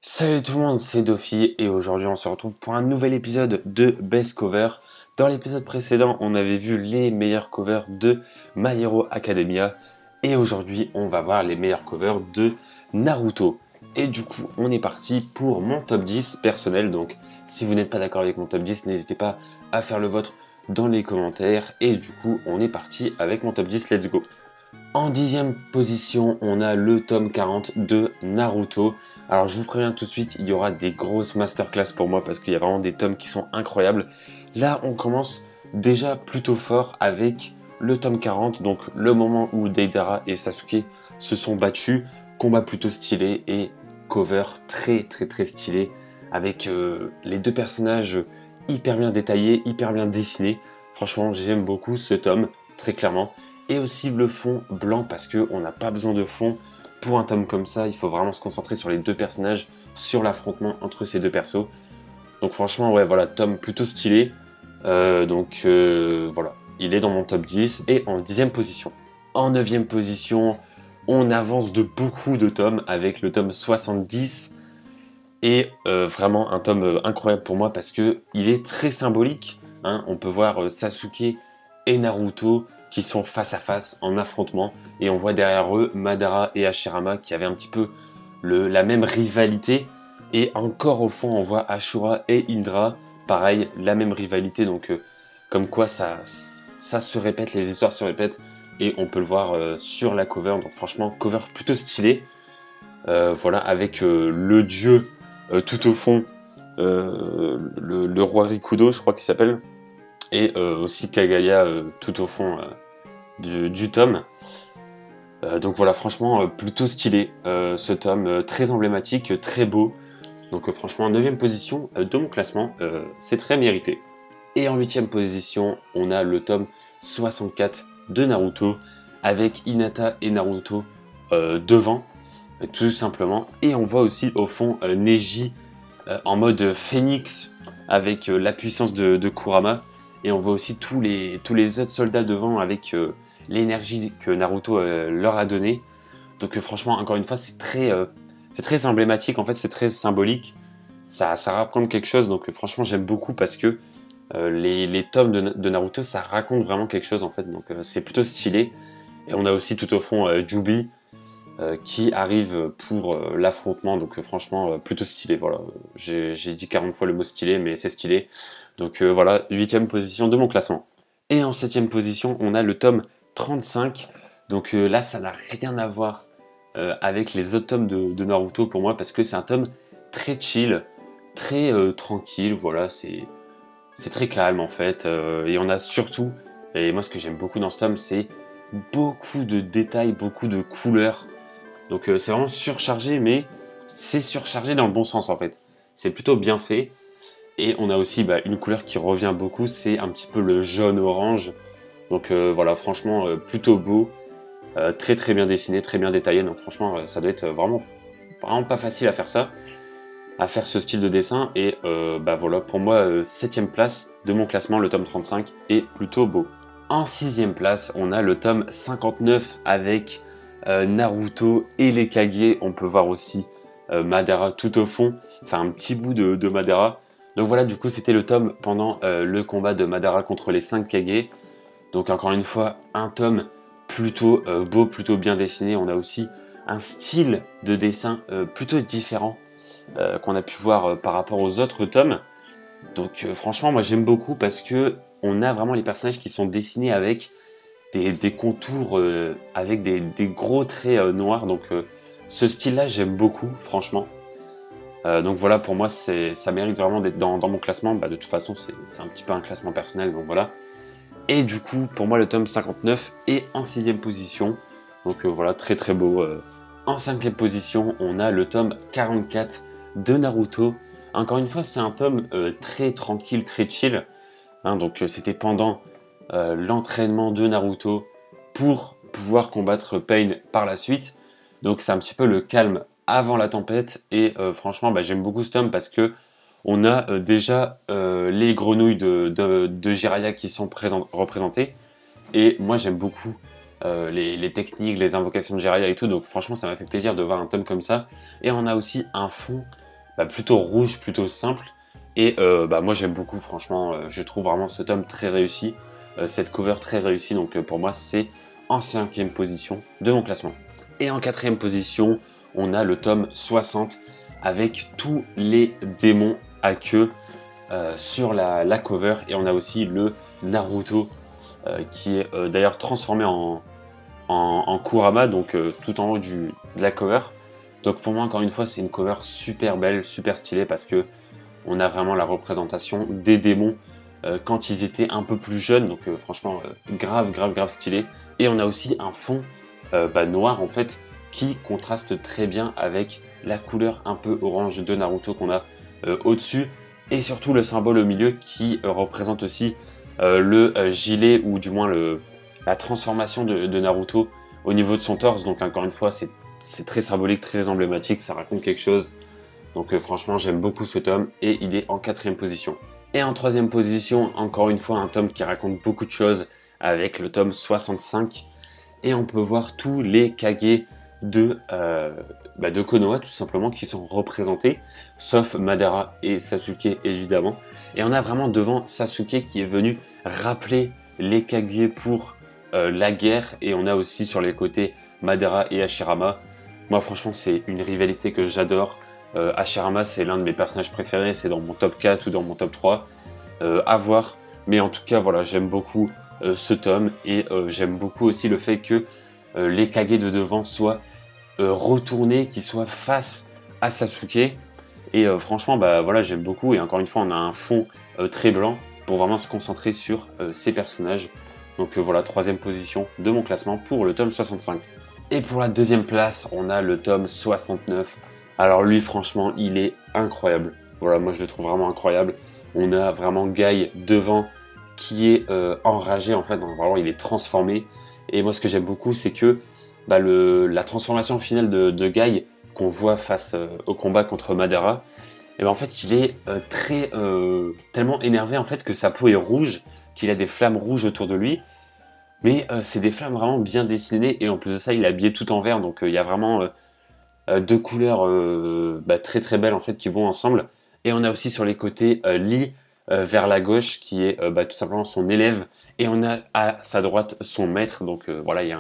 Salut tout le monde, c'est Dofi et aujourd'hui on se retrouve pour un nouvel épisode de Best Cover. Dans l'épisode précédent, on avait vu les meilleurs covers de My Hero Academia et aujourd'hui on va voir les meilleurs covers de Naruto. Et du coup, on est parti pour mon top 10 personnel. Donc, si vous n'êtes pas d'accord avec mon top 10, n'hésitez pas à faire le vôtre dans les commentaires. Et du coup, on est parti avec mon top 10, let's go. En 10e position, on a le tome 40 de Naruto. Alors je vous préviens tout de suite, il y aura des grosses masterclass pour moi parce qu'il y a vraiment des tomes qui sont incroyables. Là, on commence déjà plutôt fort avec le tome 40, donc le moment où Deidara et Sasuke se sont battus. Combat plutôt stylé et cover très stylé avec les deux personnages hyper bien détaillés, hyper bien dessinés. Franchement, j'aime beaucoup ce tome, très clairement. Et aussi le fond blanc parce qu'on n'a pas besoin de fond pour un tome comme ça. Il faut vraiment se concentrer sur les deux personnages, sur l'affrontement entre ces deux persos. Donc franchement, ouais, voilà, tome plutôt stylé. Voilà, il est dans mon top 10 et en 10e position. En 9e position, on avance de beaucoup de tomes avec le tome 70. Et vraiment un tome incroyable pour moi parce que il est très symbolique. Hein. On peut voir Sasuke et Naruto qui sont face à face en affrontement. Et on voit derrière eux Madara et Hashirama qui avaient un petit peu la même rivalité. Et encore au fond, on voit Ashura et Indra, pareil, la même rivalité. Donc comme quoi ça se répète, les histoires se répètent. Et on peut le voir sur la cover. Donc franchement, cover plutôt stylé. Voilà, avec le dieu tout au fond, le roi Rikudo, je crois qu'il s'appelle, et aussi Kagaya tout au fond du tome. Donc voilà, franchement, plutôt stylé ce tome, très emblématique, très beau. Donc franchement, 9e position de mon classement, c'est très mérité. Et en 8e position, on a le tome 64 de Naruto, avec Hinata et Naruto devant, tout simplement. Et on voit aussi au fond Neji en mode phénix avec la puissance de Kurama. Et on voit aussi tous les autres soldats devant avec l'énergie que Naruto leur a donnée. Donc franchement, encore une fois, c'est très emblématique, en fait, c'est très symbolique. Ça raconte quelque chose, donc franchement, j'aime beaucoup parce que les tomes de Naruto, ça raconte vraiment quelque chose, en fait. Donc c'est plutôt stylé. Et on a aussi tout au fond Jubi, qui arrive pour l'affrontement, donc franchement plutôt stylé. Voilà, j'ai dit 40 fois le mot stylé, mais c'est stylé. Donc voilà, 8e position de mon classement. Et en 7e position, on a le tome 35. Donc là, ça n'a rien à voir avec les autres tomes de Naruto pour moi, parce que c'est un tome très chill, très tranquille. Voilà, c'est très calme en fait. Et on a surtout, et moi ce que j'aime beaucoup dans ce tome, c'est beaucoup de détails, beaucoup de couleurs. Donc c'est vraiment surchargé, mais c'est surchargé dans le bon sens en fait. C'est plutôt bien fait. Et on a aussi une couleur qui revient beaucoup, c'est un petit peu le jaune-orange. Donc voilà, franchement, plutôt beau. Très bien dessiné, très bien détaillé. Donc franchement, ça doit être vraiment pas facile à faire ça. À faire ce style de dessin. Et voilà, pour moi, 7ème place de mon classement, le tome 35 est plutôt beau. En 6ème place, on a le tome 59 avec Naruto et les Kage. On peut voir aussi Madara tout au fond, enfin un petit bout de Madara. Donc voilà, du coup c'était le tome pendant le combat de Madara contre les 5 Kage. Donc encore une fois, un tome plutôt beau, plutôt bien dessiné. On a aussi un style de dessin plutôt différent qu'on a pu voir par rapport aux autres tomes. Donc franchement, moi j'aime beaucoup parce que on a vraiment les personnages qui sont dessinés avec des contours, avec des gros traits noirs. Donc ce style-là, j'aime beaucoup, franchement. Donc voilà, pour moi, ça mérite vraiment d'être dans mon classement. De toute façon, c'est un petit peu un classement personnel, donc voilà. Et du coup, pour moi, le tome 59 est en 6ème position. Donc voilà, très beau. En 5ème position, on a le tome 44 de Naruto. Encore une fois, c'est un tome très tranquille, très chill. Hein, donc c'était pendant l'entraînement de Naruto pour pouvoir combattre Pain par la suite. Donc c'est un petit peu le calme avant la tempête. Et franchement, j'aime beaucoup ce tome parce que on a déjà les grenouilles de Jiraiya qui sont représentées. Et moi j'aime beaucoup les techniques, les invocations de Jiraiya et tout. Donc franchement ça m'a fait plaisir de voir un tome comme ça. Et on a aussi un fond plutôt rouge, plutôt simple. Et moi j'aime beaucoup, franchement, je trouve vraiment ce tome très réussi, cette cover très réussie, donc pour moi c'est en 5e position de mon classement. Et en 4e position, on a le tome 60 avec tous les démons à queue sur la cover, et on a aussi le Naruto qui est d'ailleurs transformé en Kurama, donc tout en haut de la cover. Donc pour moi, encore une fois, c'est une cover super belle, super stylée, parce que on a vraiment la représentation des démons quand ils étaient un peu plus jeunes, donc franchement grave stylé. Et on a aussi un fond noir en fait qui contraste très bien avec la couleur un peu orange de Naruto qu'on a au-dessus, et surtout le symbole au milieu qui représente aussi le gilet, ou du moins la transformation de Naruto au niveau de son torse. Donc encore une fois, c'est très symbolique, très emblématique, ça raconte quelque chose. Donc franchement, j'aime beaucoup ce tome, et il est en 4e position. Et en 3e position, encore une fois, un tome qui raconte beaucoup de choses, avec le tome 65. Et on peut voir tous les Kage de Konoha, tout simplement, qui sont représentés, sauf Madara et Sasuke, évidemment. Et on a vraiment devant Sasuke qui est venu rappeler les Kage pour la guerre, et on a aussi sur les côtés Madara et Hashirama. Moi, franchement, c'est une rivalité que j'adore. Hashirama, c'est l'un de mes personnages préférés, c'est dans mon top 4 ou dans mon top 3, à voir. Mais en tout cas, voilà, j'aime beaucoup ce tome, et j'aime beaucoup aussi le fait que les Kage de devant soient retournés, qu'ils soient face à Sasuke. Et franchement, voilà, j'aime beaucoup. Et encore une fois, on a un fond très blanc pour vraiment se concentrer sur ces personnages. Donc voilà, 3e position de mon classement pour le tome 65. Et pour la 2e place, on a le tome 69. Alors lui, franchement, il est incroyable. Voilà, moi je le trouve vraiment incroyable. On a vraiment Guy devant qui est enragé, en fait. Vraiment, il est transformé. Et moi, ce que j'aime beaucoup, c'est que la transformation finale de Guy qu'on voit face au combat contre Madara, et en fait, il est tellement énervé en fait que sa peau est rouge, qu'il a des flammes rouges autour de lui. Mais c'est des flammes vraiment bien dessinées, et en plus de ça, il est habillé tout en vert, donc il y a vraiment deux couleurs très belles en fait qui vont ensemble. Et on a aussi sur les côtés Lee vers la gauche qui est tout simplement son élève, et on a à sa droite son maître. Donc voilà, il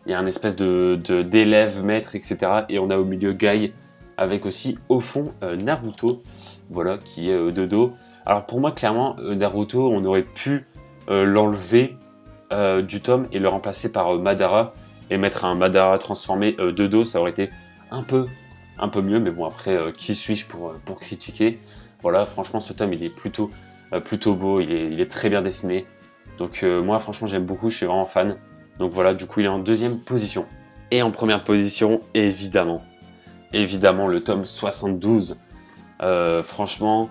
y a un espèce d'élève maître, etc. Et on a au milieu Guy avec aussi au fond Naruto, voilà, qui est de dos. Alors pour moi, clairement, Naruto, on aurait pu l'enlever du tome et le remplacer par Madara, et mettre un Madara transformé de dos. Ça aurait été un peu mieux, mais bon, après, qui suis-je pour critiquer? Voilà, franchement, ce tome, il est plutôt beau, il est très bien dessiné. Donc moi, franchement, j'aime beaucoup, je suis vraiment fan. Donc voilà, du coup, il est en 2e position. Et en 1re position, évidemment, le tome 72. Franchement,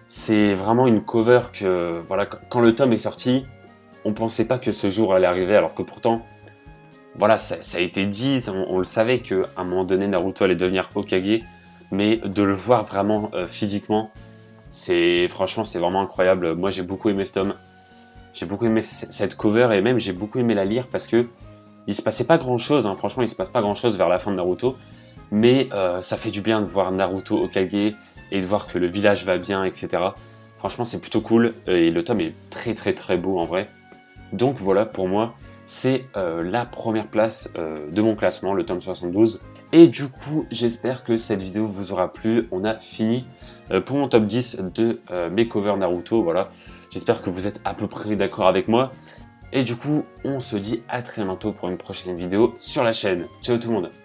c'est vraiment une cover que, voilà, quand le tome est sorti, on pensait pas que ce jour allait arriver, alors que pourtant, voilà, ça a été dit, on le savait qu'à un moment donné, Naruto allait devenir Hokage, mais de le voir vraiment physiquement, franchement, c'est vraiment incroyable. Moi, j'ai beaucoup aimé ce tome, j'ai beaucoup aimé cette cover, et même j'ai beaucoup aimé la lire, parce que il se passait pas grand chose, hein. Franchement, il se passe pas grand chose vers la fin de Naruto, mais ça fait du bien de voir Naruto Hokage, et de voir que le village va bien, etc. Franchement, c'est plutôt cool, et le tome est très beau en vrai. Donc voilà, pour moi, c'est la 1re place de mon classement, le tome 72. Et du coup, j'espère que cette vidéo vous aura plu. On a fini pour mon top 10 de mes covers Naruto, voilà. J'espère que vous êtes à peu près d'accord avec moi. Et du coup, on se dit à très bientôt pour une prochaine vidéo sur la chaîne. Ciao tout le monde!